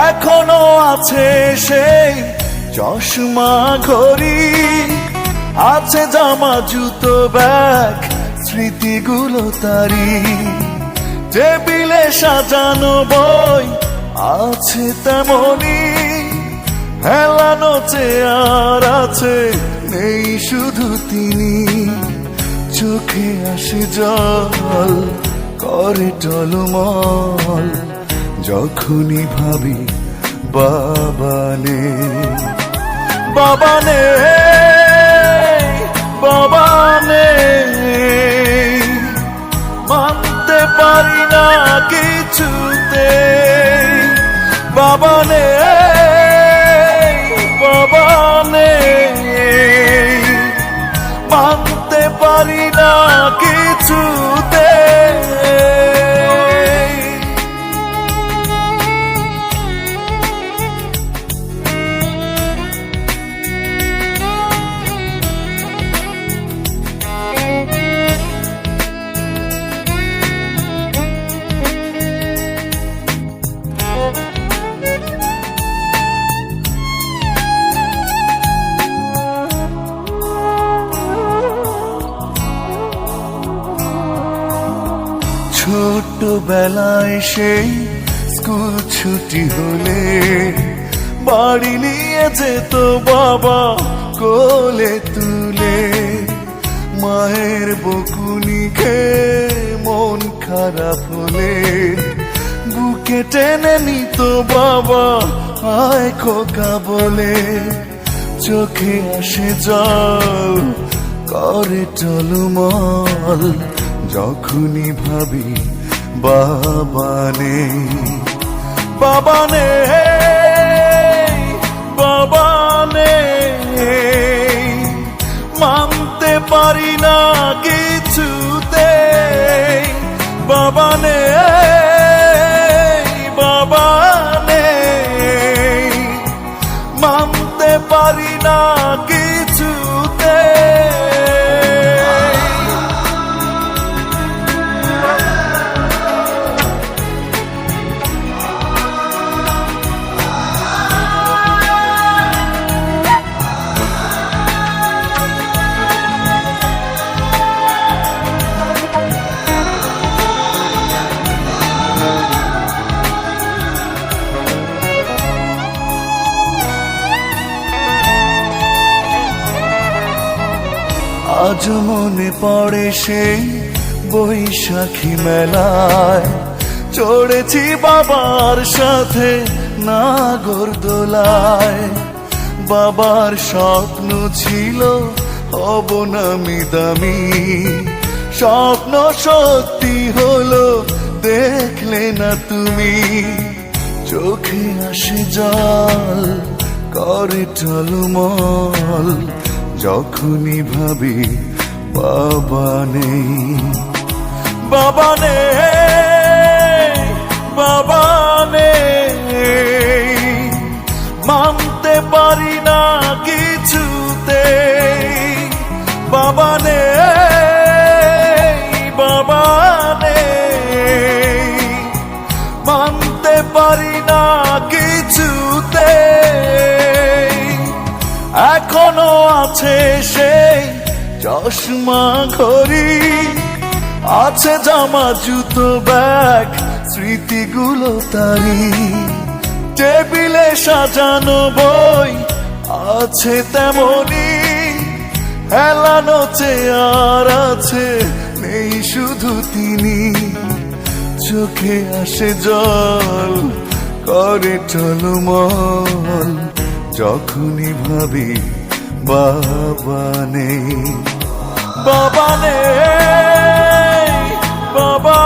এখনো আছে সেই চশমা ঘড়ি, আছে জামা জুতো ব্যাগ স্মৃতিগুলো তারি। টেবিলে সাজানো বই আছে তেমনি, হেলানো চেয়ার আছে নেই শুধু তিনি। চোখে আসে জল করে টলমল, যখনই ভাবি বাবা নেই, বাবা নেই, বাবা নেই। মানতে পারি না কিছুতে, বাবা নেই, বাবা নেই। মানতে পারি না কিছুতে। ছোটবেলায় সেই স্কুল ছুটি হলে বাড়ি নিয়ে যেত বাবা কোলে তুলে। মায়ের বকুনি খেয়ে মন খারাপ হলে বুকে টেনে নিত বাবা আয় খোকা বলে। চোখে আসে জল করে টলমল, যখনই ভাবি বাবা নেই, বাবা নেই, বাবা নেই। মানতে পারি না কিছুতে, বাবা নেই, বাবা নেই। মানতে পারি না কিছুতে। আজ মনে পড়ে সেই বৈশাখী মেলায়, চড়েছি বাবার সাথে নাগরদোলায়। বাবার স্বপ্ন ছিল হব নামি দামি, স্বপ্ন সত্যি হলো দেখলে না তুমি। চোখে আসে জল করে টলমল, যখনই ভাবি বাবা নেই, বাবা নেই, বাবা নেই। মানতে পারি না কিছুতে, বাবা নেই, বাবা নেই। মানতে পারি না কিছুতে। এখনো আছে সেই চশমা ঘড়ি, আছে জামা জুতো ব্যাগ স্মৃতিগুলো তারি। টেবিলে সাজানো বই আছে তেমনি, হেলানো চেয়ার আছে নেই শুধু তিনি। চোখে আসে জল করে টলমল, যখনই ভাবি বাবা নেই, বাবা নেই, বাবা